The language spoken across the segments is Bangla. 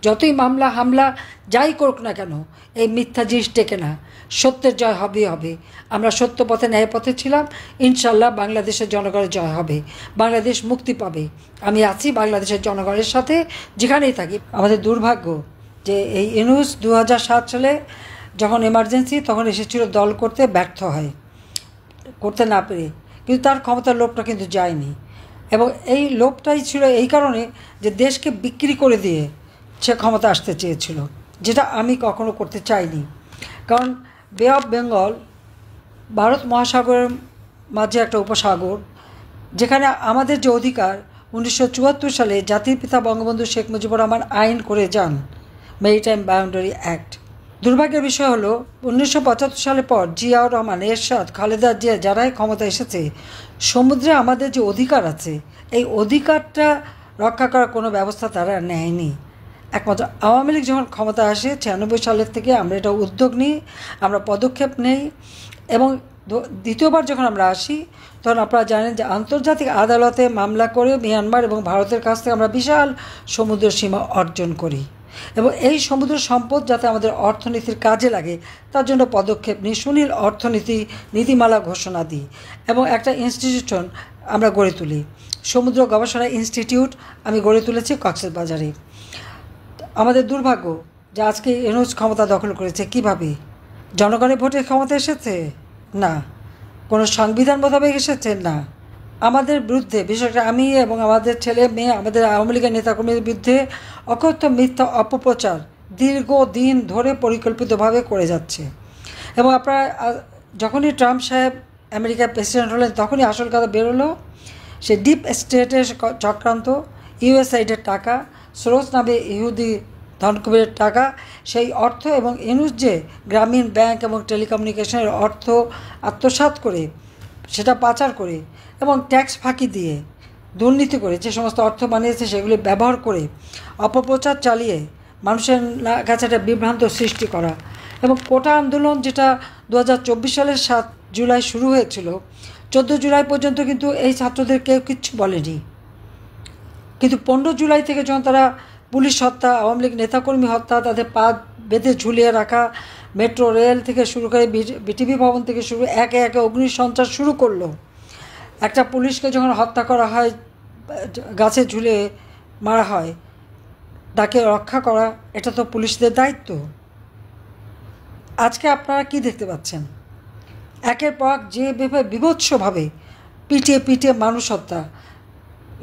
যতই মামলা হামলা যাই করুক না কেন, এই মিথ্যা জিনিস টেকে না। সত্যের জয় হবেই হবে। আমরা সত্য পথে ন্যায় পথে ছিলাম, ইনশাল্লাহ বাংলাদেশের জনগণের জয় হবে, বাংলাদেশ মুক্তি পাবে। আমি আছি বাংলাদেশের জনগণের সাথে যেখানেই থাকি। আমাদের দুর্ভাগ্য যে এই ইউনূস 2007 সালে যখন এমার্জেন্সি তখন এসেছিল দল করতে, ব্যর্থ হয় করতে না পেরে, কিন্তু তার ক্ষমতার লোভটা কিন্তু যায়নি। এবং এই লোভটাই ছিল এই কারণে যে দেশকে বিক্রি করে দিয়ে সে ক্ষমতা আসতে চেয়েছিল, যেটা আমি কখনো করতে চাইনি। কারণ বে অফ বেঙ্গল ভারত মহাসাগরের মাঝে একটা উপসাগর, যেখানে আমাদের যে অধিকার 1974 সালে জাতির পিতা বঙ্গবন্ধু শেখ মুজিবুর রহমান আইন করে যান, মেরিটাইম বাউন্ডারি অ্যাক্ট। দুর্ভাগ্যের বিষয় হলো 1975 সালের পর জিয়াউর রহমান, এরশাদ, খালেদা জিয়া যারাই ক্ষমতা এসেছে, সমুদ্রে আমাদের যে অধিকার আছে এই অধিকারটা রক্ষা করার কোনো ব্যবস্থা তারা নেয়নি। একমাত্র আওয়ামী লীগ যখন ক্ষমতা আসে 96 সালের থেকে আমরা এটা উদ্যোগ নিই, আমরা পদক্ষেপ নেই। এবং দ্বিতীয়বার যখন আমরা আসি তখন আপনারা জানেন যে আন্তর্জাতিক আদালতে মামলা করে মিয়ানমার এবং ভারতের কাছ থেকে আমরা বিশাল সমুদ্র সীমা অর্জন করি এবং এই সমুদ্র সম্পদ যাতে আমাদের অর্থনীতির কাজে লাগে তার জন্য পদক্ষেপ নিই, সুনীল অর্থনীতি নীতিমালা ঘোষণা দিই এবং একটা ইনস্টিটিউশন আমরা গড়ে তুলি, সমুদ্র গবেষণা ইনস্টিটিউট আমি গড়ে তুলেছি কক্সবাজারে। আমাদের দুর্ভাগ্য যে আজকে ইউনূস ক্ষমতা দখল করেছে। কিভাবে? জনগণের ভোটে ক্ষমতা এসেছে? না। কোনো সংবিধান মোতাবেক এসেছে? না। আমাদের বিরুদ্ধে, বিশেষ করে আমি এবং আমাদের ছেলে মেয়ে, আমাদের আওয়ামী লীগের নেতাকর্মীদের বিরুদ্ধে অকথ্য মিথ্যা অপপ্রচার দীর্ঘদিন ধরে পরিকল্পিতভাবে করে যাচ্ছে। এবং আপনারা যখনই ট্রাম্প সাহেব আমেরিকার প্রেসিডেন্ট হলেন তখনই আসল কথা বেরোলো, সে ডিপ স্টেটের চক্রান্ত, ইউএসআইডের টাকা, সোরস নামে ইহুদি ধনকুবের টাকা, সেই অর্থ এবং ইউনূস যে গ্রামীণ ব্যাংক এবং টেলিকমিউনিকেশনের অর্থ আত্মসাৎ করে, সেটা পাচার করে এবং ট্যাক্স ফাঁকি দিয়ে দুর্নীতি করে যে সমস্ত অর্থ বানিয়েছে সেগুলি ব্যবহার করে অপপ্রচার চালিয়ে মানুষের কাছে একটা বিভ্রান্ত সৃষ্টি করা। এবং কোটা আন্দোলন যেটা 2024 সালের 7 জুলাই শুরু হয়েছিল, 14 জুলাই পর্যন্ত কিন্তু এই ছাত্রদের কেউ কিচ্ছু বলেনি। কিন্তু 15 জুলাই থেকে যখন তারা পুলিশ হত্যা, আওয়ামী লীগ নেতাকর্মী হত্যা, তাদের পা বেঁধে ঝুলিয়ে রাখা, মেট্রো রেল থেকে শুরু করে বিটিভি ভবন থেকে শুরু একে একে অগ্নিসন্ত্রাস শুরু করলো। একটা পুলিশকে যখন হত্যা করা হয়, গাছে ঝুলে মারা হয়, তাকে রক্ষা করা এটা তো পুলিশদের দায়িত্ব। আজকে আপনারা কি দেখতে পাচ্ছেন? একের পর যে বিভৎসভাবে পিটিয়ে পিটিয়ে মানুষ হত্যা,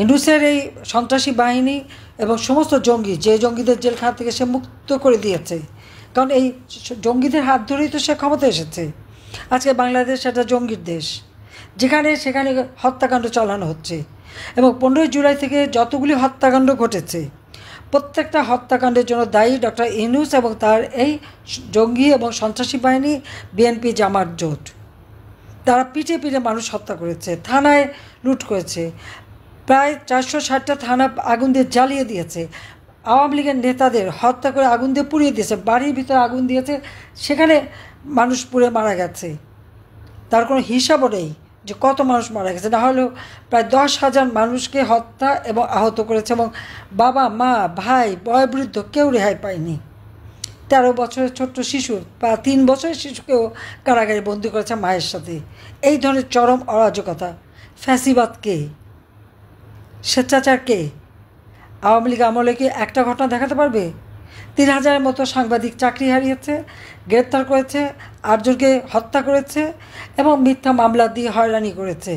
ইউনূসের এই সন্ত্রাসী বাহিনী এবং সমস্ত জঙ্গি, যে জঙ্গিদের জেলখানা থেকে সে মুক্ত করে দিয়েছে, কারণ এই জঙ্গিদের হাত ধরেই তো সে ক্ষমতা এসেছে। আজকে বাংলাদেশ একটা জঙ্গির দেশ, যেখানে সেখানে হত্যাকাণ্ড চালানো হচ্ছে। এবং 15 জুলাই থেকে যতগুলি হত্যাকাণ্ড ঘটেছে, প্রত্যেকটা হত্যাকাণ্ডের জন্য দায়ী ডক্টর ইউনূস এবং তার এই জঙ্গি এবং সন্ত্রাসী বাহিনী বিএনপি জামাত জোট। তারা পিটিয়ে পিটিয়ে মানুষ হত্যা করেছে, থানায় লুট করেছে, প্রায় 460টা থানা আগুন দিয়ে জ্বালিয়ে দিয়েছে, আওয়ামী লীগের নেতাদের হত্যা করে আগুন দিয়ে পুড়িয়ে দিয়েছে, বাড়ির ভিতরে আগুন দিয়েছে, সেখানে মানুষ পুড়ে মারা গেছে। তার কোনো হিসাবও নেই যে কত মানুষ মারা গেছে। না হলেও প্রায় 10,000 মানুষকে হত্যা এবং আহত করেছে এবং বাবা মা ভাই বয়োবৃদ্ধ কেউ রেহাই পায়নি। 13 বছরের ছোট্ট শিশু বা 3 বছরের শিশুকেও কারাগারে বন্দি করেছে মায়ের সাথে। এই ধরনের চরম অরাজকতা। ফ্যাসিবাদ কে? স্বেচ্ছাচার কে? আওয়ামী লীগ আমলে কি একটা ঘটনা দেখাতে পারবে? 3,000-এর মতো সাংবাদিক চাকরি হারিয়েছে, গ্রেপ্তার করেছে, 8 জনকে হত্যা করেছে এবং মিথ্যা মামলা দিয়ে হয়রানি করেছে।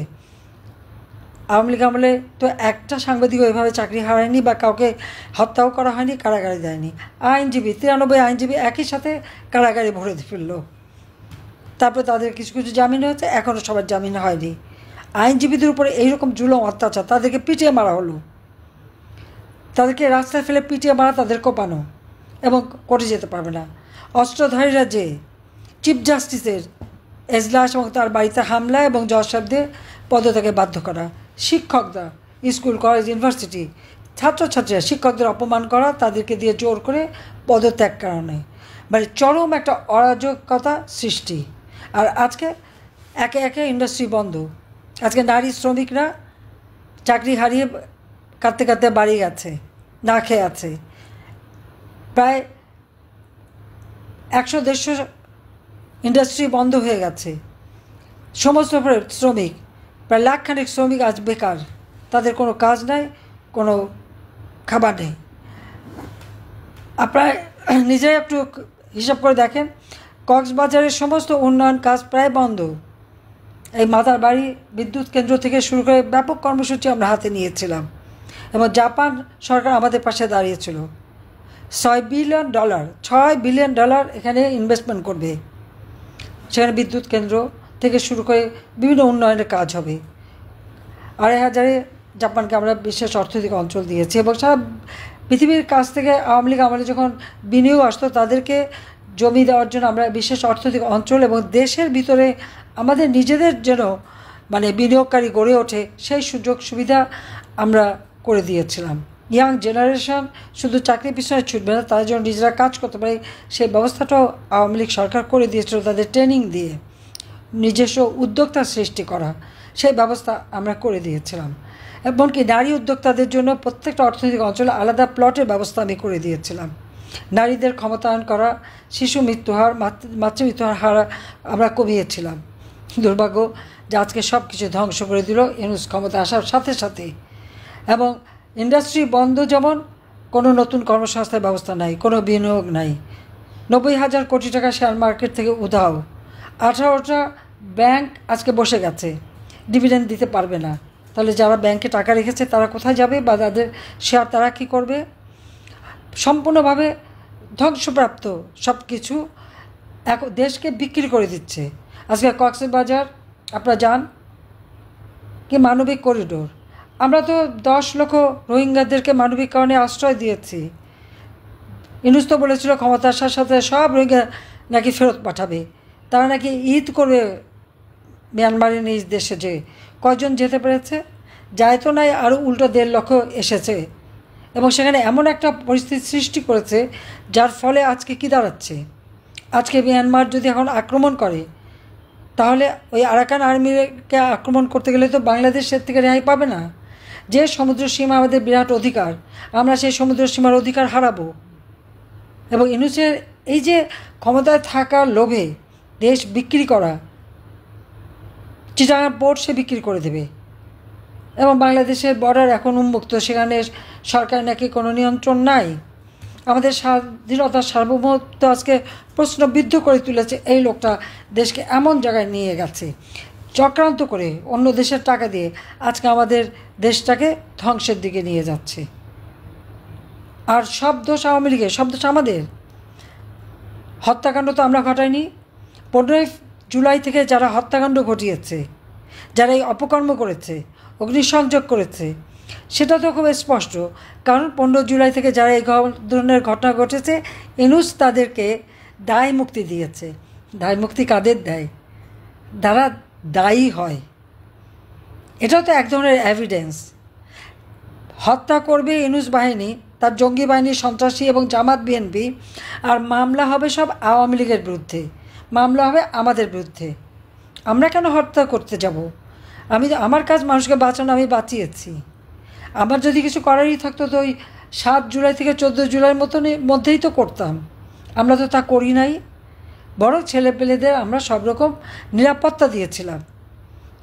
আওয়ামী লীগ আমলে তো একটা সাংবাদিকও এভাবে চাকরি হারায়নি বা কাউকে হত্যাও করা হয়নি, কারাগারে দেয়নি। আইনজীবী 93 আইনজীবী একই সাথে কারাগারে ভরে ফেলল। তারপরে তাদের কিছু কিছু জামিন হয়েছে, এখনও সবার জামিন হয়নি। আইনজীবীদের উপরে এইরকম জুলুম অত্যাচার, তাদেরকে পিটিয়ে মারা হলো, তাদেরকে রাস্তায় ফেলে পিটিয়ে মারা, তাদের কোপানো এবং কোর্টে যেতে পারবে না। অস্ত্রধারীরা যে চিফ জাস্টিসের এজলাস এবং তার বাড়িতে হামলা এবং জজ সাহেবদের পদত্যাগে বাধ্য করা, শিক্ষকরা স্কুল কলেজ ইউনিভার্সিটি ছাত্রছাত্রীরা শিক্ষকদের অপমান করা, তাদেরকে দিয়ে জোর করে পদত্যাগ করানো, মানে চরম একটা অরাজকতা সৃষ্টি। আর আজকে একে একে ইন্ডাস্ট্রি বন্ধ। আজকে নারী শ্রমিকরা চাকরি হারিয়ে কাঁদতে কাঁদতে বাড়ি গেছে, না খেয়ে আছে। প্রায় 100-150 ইন্ডাস্ট্রি বন্ধ হয়ে গেছে। সমস্ত শ্রমিক, প্রায় লাখখানেক শ্রমিক আজ বেকার, তাদের কোনো কাজ নাই, কোনো খাবার নেই। আপনারা নিজেই একটু হিসাব করে দেখেন, কক্সবাজারের সমস্ত উন্নয়ন কাজ প্রায় বন্ধ। এই মাতার বাড়ি বিদ্যুৎ কেন্দ্র থেকে শুরু করে ব্যাপক কর্মসূচি আমরা হাতে নিয়েছিলাম, এবং জাপান সরকার আমাদের পাশে দাঁড়িয়েছিল। $6 বিলিয়ন এখানে ইনভেস্টমেন্ট করবে। সেখানে বিদ্যুৎ কেন্দ্র থেকে শুরু করে বিভিন্ন উন্নয়নের কাজ হবে। 2,500 জাপানকে আমরা বিশেষ অর্থনৈতিক অঞ্চল দিয়েছি, এবং সারা পৃথিবীর কাছ থেকে আওয়ামী লীগ আমলে যখন বিনিয়োগ আসতো তাদেরকে জমি দেওয়ার জন্য আমরা বিশেষ অর্থনৈতিক অঞ্চল এবং দেশের ভিতরে আমাদের নিজেদের যেন বিনিয়োগকারী গড়ে ওঠে সেই সুযোগ সুবিধা আমরা করে দিয়েছিলাম। ইয়াং জেনারেশন শুধু চাকরির পিছনে ছুটবে না, তারা যেন নিজেরা কাজ করতে পারে সেই ব্যবস্থাটাও আওয়ামী লীগ সরকার করে দিয়েছিল। তাদের ট্রেনিং দিয়ে নিজস্ব উদ্যোক্তা সৃষ্টি করা, সেই ব্যবস্থা আমরা করে দিয়েছিলাম। এমনকি নারী উদ্যোক্তাদের জন্য প্রত্যেকটা অর্থনৈতিক অঞ্চলে আলাদা প্লটের ব্যবস্থা আমি করে দিয়েছিলাম। নারীদের ক্ষমতায়ন করা, শিশু মৃত্যুহার, মাতৃমৃত্যুহার হার আমরা কমিয়েছিলাম। দুর্ভাগ্য যে আজকে সব কিছু ধ্বংস করে দিল ইউনূস ক্ষমতা আসার সাথে সাথে। এবং ইন্ডাস্ট্রি বন্ধ, যেমন কোনো নতুন কর্মসংস্থার ব্যবস্থা নাই, কোনো বিনিয়োগ নাই। 90,000 কোটি টাকা শেয়ার মার্কেট থেকে উধাও। 18টা ব্যাংক আজকে বসে গেছে, ডিভিডেন্ড দিতে পারবে না। তাহলে যারা ব্যাংকে টাকা রেখেছে তারা কোথায় যাবে, বা তাদের শেয়ার তারা কী করবে? সম্পূর্ণভাবে ধ্বংসপ্রাপ্ত সব কিছু দেশকে বিক্রি করে দিচ্ছে। আজকে কক্সবাজার আপনারা যান, কি মানবিক করিডোর। আমরা তো 10 লক্ষ রোহিঙ্গাদেরকে মানবিক কারণে আশ্রয় দিয়েছি। ইউনূস তো বলেছিল ক্ষমতা আসার সাথে সব রোহিঙ্গা নাকি ফেরত পাঠাবে। তারা নাকি ঈদ করবে মিয়ানমারের নিজ দেশে। যে কয়জন যেতে পেরেছে? যায় তো নাই, আরও উল্টো 1.5 লক্ষ এসেছে, এবং সেখানে এমন একটা পরিস্থিতি সৃষ্টি করেছে যার ফলে আজকে কী দাঁড়াচ্ছে। আজকে মিয়ানমার যদি এখন আক্রমণ করে, তাহলে ওই আরাকান আর্মিকে আক্রমণ করতে গেলে তো বাংলাদেশের থেকে রেহাই পাবে না। যে সমুদ্র সীমা আমাদের বিরাট অধিকার, আমরা সেই সমুদ্র সীমার অধিকার হারাবো। এবং ইউনূসের এই যে ক্ষমতায় থাকার লোভে দেশ বিক্রি করা, চিটাগাং পোর্ট সে বিক্রি করে দেবে, এবং বাংলাদেশের বর্ডার এখন উন্মুক্ত, সেখানে সরকার নাকি কোনো নিয়ন্ত্রণ নাই। আমাদের স্বাধীনতার সার্বভৌমত্ব আজকে প্রশ্নবিদ্ধ করে তুলেছে এই লোকটা। দেশকে এমন জায়গায় নিয়ে গেছে চক্রান্ত করে, অন্য দেশের টাকা দিয়ে আজকে আমাদের দেশটাকে ধ্বংসের দিকে নিয়ে যাচ্ছে। আর সব দোষ আওয়ামী লীগের, সব দোষ আমাদের। হত্যাকাণ্ড তো আমরা ঘটাইনি। 15 জুলাই থেকে যারা হত্যাকাণ্ড ঘটিয়েছে, যারা এই অপকর্ম করেছে, অগ্নিসংযোগ করেছে, সেটা তো খুব স্পষ্ট। কারণ 15 জুলাই থেকে যারা এই ধরনের ঘটনা ঘটেছে, ইউনূস তাদেরকে দায় মুক্তি দিয়েছে। দায় মুক্তি কাদের দেয়? যারা দায়ী হয়। এটাও তো এক ধরনের এভিডেন্স। হত্যা করবে ইউনূস বাহিনী, তার জঙ্গি বাহিনী, সন্ত্রাসী এবং জামাত বিএনপি, আর মামলা হবে সব আওয়ামী লীগের বিরুদ্ধে, মামলা হবে আমাদের বিরুদ্ধে। আমরা কেন হত্যা করতে যাব? আমার কাজ মানুষকে বাঁচানো, আমি বাঁচিয়েছি। আমার যদি কিছু করারই থাকতো তো ওই 7 জুলাই থেকে 14 জুলাইয়ের মধ্যেই তো করতাম। আমরা তো তা করি নাই, বরং ছেলেপেলেদের আমরা সব রকম নিরাপত্তা দিয়েছিলাম।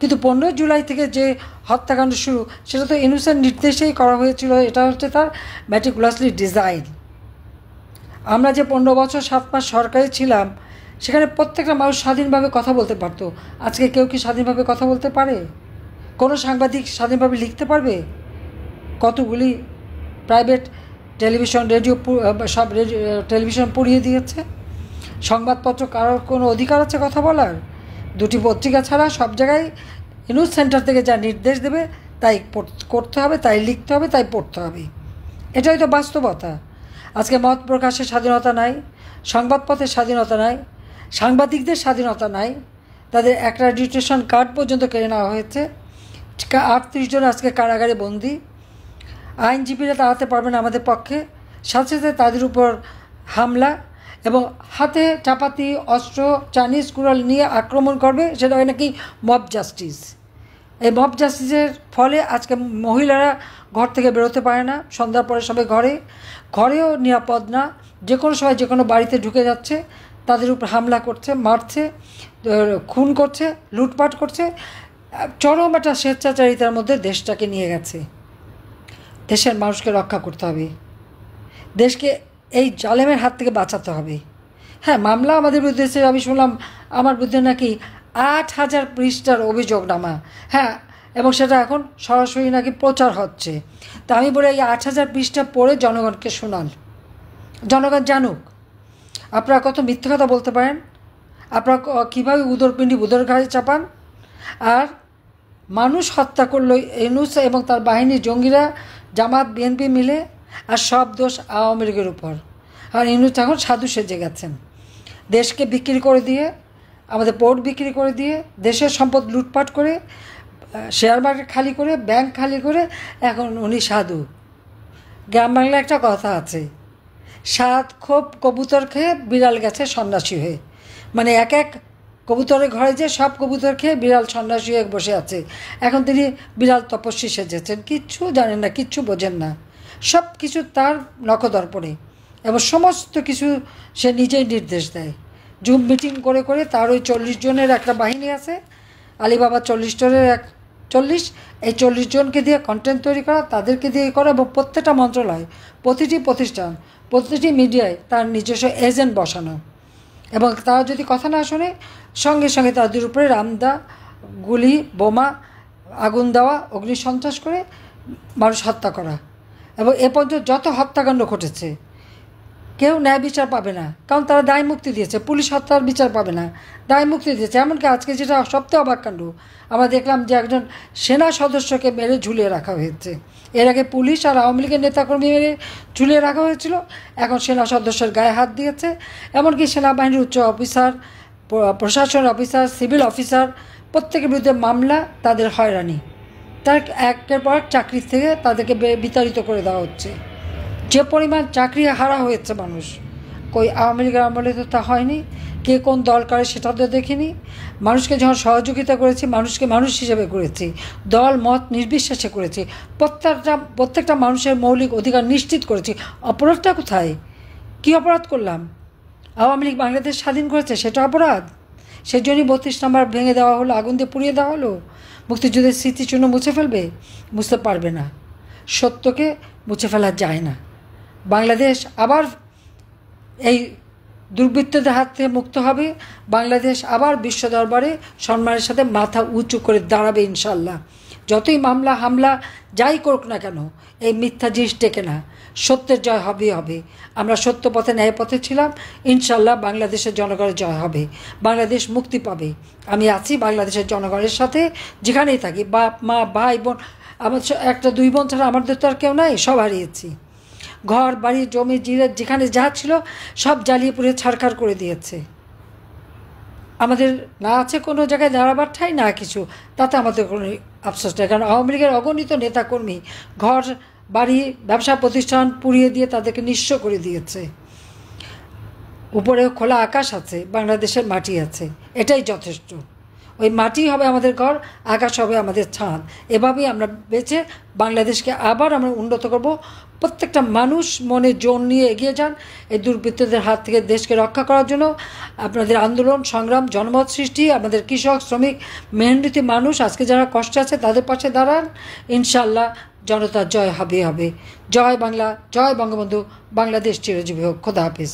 কিন্তু 15 জুলাই থেকে যে হত্যাকাণ্ড শুরু, সেটা তো ইউনূসের নির্দেশেই করা হয়েছিল। এটা হচ্ছে তার ম্যাটিকুলাসলি ডিজাইন। আমরা যে 15 বছর 7 মাস সরকারে ছিলাম, সেখানে প্রত্যেকটা মানুষ স্বাধীনভাবে কথা বলতে পারতো। আজকে কেউ কি স্বাধীনভাবে কথা বলতে পারে? কোনো সাংবাদিক স্বাধীনভাবে লিখতে পারবে? কতগুলি প্রাইভেট টেলিভিশন, রেডিও, সব টেলিভিশন পুড়িয়ে দিয়েছে। সংবাদপত্র কারোর কোনো অধিকার আছে কথা বলার? 2টি পত্রিকা ছাড়া সব জায়গায় ইউনূস সেন্টার থেকে যা নির্দেশ দেবে তাই করতে হবে, তাই লিখতে হবে, তাই পড়তে হবে। এটাই তো বাস্তবতা। আজকে মত প্রকাশের স্বাধীনতা নাই, সংবাদপত্রের স্বাধীনতা নাই, সাংবাদিকদের স্বাধীনতা নাই। তাদের অ্যাক্রেডিটেশন কার্ড পর্যন্ত কেড়ে নেওয়া হয়েছে। 38 জন আজকে কারাগারে বন্দী। আইনজীবীরা দাঁড়াতে পারবে না আমাদের পক্ষে। সাথে সাথে তাদের উপর হামলা, এবং হাতে চাপাতি, অস্ত্র, চাইনিজ কুড়াল নিয়ে আক্রমণ করবে। সেটা হয় নাকি মব জাস্টিস। এই মব জাস্টিসের ফলে আজকে মহিলারা ঘর থেকে বেরোতে পারে না, সন্ধ্যার পরে সবাই ঘরেও নিরাপদ না, যে কোনো সময় যে কোনো বাড়িতে ঢুকে যাচ্ছে, তাদের উপর হামলা করছে, মারছে, খুন করছে, লুটপাট করছে। চরম একটা স্বেচ্ছাচারিতার মধ্যে দেশটাকে নিয়ে গেছে। দেশের মানুষকে রক্ষা করতে হবে, দেশকে এই জালেমের হাত থেকে বাঁচাতে হবে। হ্যাঁ, মামলা আমাদের বিরুদ্ধে, আমি শুনলাম আমার বিরুদ্ধে নাকি 8,000 পৃষ্ঠার অভিযোগনামা। হ্যাঁ, এবং সেটা এখন সরাসরি নাকি প্রচার হচ্ছে। তা আমি বলি এই 8,000 পৃষ্ঠা পড়ে জনগণকে শোনান, জনগণ জানুক আপনারা কত মিথ্যে কথা বলতে পারেন, আপনারা কীভাবে উদরপিণ্ডি উদর ঘাড়ে চাপান। আর মানুষ হত্যা করলো ইউনূস এবং তার বাহিনী, জঙ্গিরা, জামাত, বিএনপি মিলে, আর সব দোষ আওয়ামী লীগের উপর। আর ইউনূস এখন সাধু সেজে গেছেন, দেশকে বিক্রি করে দিয়ে, আমাদের পোর্ট বিক্রি করে দিয়ে, দেশের সম্পদ লুটপাট করে, শেয়ার মার্কেট খালি করে, ব্যাংক খালি করে এখন উনি সাধু। গ্রাম বাংলায় একটা কথা আছে, 7 খোপ কবুতর খেয়ে বিড়াল গেছে সন্ন্যাসী হয়ে। মানে এক কবুতরের ঘরে যে সব কবুতর খেয়ে বিড়াল সন্ন্যাসী হয়ে বসে আছে। এখন তিনি বিড়াল তপস্বী সেজেছেন, কিচ্ছু জানেন না, কিচ্ছু বোঝেন না, সব কিছু তার নখদর্পণে, এবং সমস্ত কিছু সে নিজেই নির্দেশ দেয়। জুম মিটিং করে করে তার ওই 40 জনের একটা বাহিনী আছে, আলিবাবা 40 জনের 40, এই 40 জনকে দিয়ে কন্টেন্ট তৈরি করা, তাদেরকে দিয়ে করা, এবং প্রত্যেকটা মন্ত্রণালয়, প্রতিটি প্রতিষ্ঠান, প্রতিটি মিডিয়ায় তার নিজস্ব এজেন্ট বসানো। এবং তারা যদি কথা না শোনে, সঙ্গে সঙ্গে তাদের উপরে রামদা, গুলি, বোমা, আগুন দেওয়া, অগ্নিসন্ত্রাস করে মানুষ হত্যা করা। এবং এ পর্যন্ত যত হত্যাকাণ্ড ঘটেছে কেউ ন্যায় বিচার পাবে না, কারণ তারা দায় মুক্তি দিয়েছে। পুলিশ হত্যার বিচার পাবে না, দায় মুক্তি দিয়েছে। এমনকি আজকে যেটা সবথেকে অবাক কাণ্ড, আমরা দেখলাম যে একজন সেনা সদস্যকে মেরে ঝুলিয়ে রাখা হয়েছে। এর আগে পুলিশ আর আওয়ামী লীগের নেতাকর্মী মেরে ঝুলিয়ে রাখা হয়েছিল, এখন সেনা সদস্যের গায়ে হাত দিয়েছে। এমনকি সেনাবাহিনীর উচ্চ অফিসার, প্রশাসন অফিসার, সিভিল অফিসার, প্রত্যেকের বিরুদ্ধে মামলা, তাদের হয়রানি, তার একের পর চাকরি থেকে তাদেরকে বিতাড়িত করে দেওয়া হচ্ছে। যে পরিমাণ চাকরি হারা হয়েছে মানুষ, কই আওয়ামী লীগের আমলে তো তা হয়নি। কে কোন দল করে সেটা তো দেখিনি। মানুষকে যখন সহযোগিতা করেছি, মানুষকে মানুষ হিসেবে করেছি, দল মত নির্বিশেষে করেছি, প্রত্যেকটা মানুষের মৌলিক অধিকার নিশ্চিত করেছি। অপরাধটা কোথায়? কী অপরাধ করলাম? আওয়ামী লীগ বাংলাদেশ স্বাধীন করেছে, সেটা অপরাধ? সেই জন্যই 32 নম্বর ভেঙে দেওয়া হলো, আগুন দিয়ে পুড়িয়ে দেওয়া হলো। মুক্তিযুদ্ধের স্মৃতিচিহ্ন মুছে ফেলবে? মুছতে পারবে না। সত্যকে মুছে ফেলা যায় না। বাংলাদেশ আবার এই দুর্বৃত্তদের হাত থেকে মুক্ত হবে, বাংলাদেশ আবার বিশ্ব দরবারে সম্মানের সাথে মাথা উঁচু করে দাঁড়াবে ইনশাল্লাহ। যতই মামলা হামলা যাই করুক না কেন, এই মিথ্যা জিনিস টেকে না। সত্যের জয় হবেই হবে। আমরা সত্য পথে ন্যায় পথে ছিলাম, ইনশাল্লাহ বাংলাদেশের জনগণের জয় হবে, বাংলাদেশ মুক্তি পাবে। আমি আছি বাংলাদেশের জনগণের সাথে, যেখানেই থাকি। বাপ মা ভাই বোন, আমার একটা 2 বোন ছাড়া আমাদের তো আর কেউ নাই, সব হারিয়েছি। ঘর বাড়ি জমি জিরে যেখানে যা ছিল সব জ্বালিয়ে পুড়ে ছাড়খাড় করে দিয়েছে। আমাদের না আছে কোনো জায়গায় দাঁড়াবার ঠাই, না কিছু। তাতে আমাদের কোনো আফসোস নেই, কারণ আওয়ামী লীগের অগণিত নেতাকর্মী ঘর বাড়ি ব্যবসা প্রতিষ্ঠান পুড়িয়ে দিয়ে তাদেরকে নিঃস্ব করে দিয়েছে। উপরে খোলা আকাশ আছে, বাংলাদেশের মাটি আছে, এটাই যথেষ্ট। ওই মাটি হবে আমাদের ঘর, আকাশ হবে আমাদের ছাদ। এভাবেই আমরা বেঁচে বাংলাদেশকে আবার আমরা উন্নত করব। প্রত্যেকটা মানুষ মনে জোর নিয়ে এগিয়ে যান এই দুর্বৃত্তদের হাত থেকে দেশকে রক্ষা করার জন্য। আপনাদের আন্দোলন সংগ্রাম, জনমত সৃষ্টি, আমাদের কৃষক শ্রমিক মেহনতি মানুষ আজকে যারা কষ্টে আছে তাদের পাশে দাঁড়ান। ইনশাল্লাহ জনতার জয় হবে। জয় বাংলা, জয় বঙ্গবন্ধু, বাংলাদেশ চিরজীবী হোক। খোদা হাফিজ।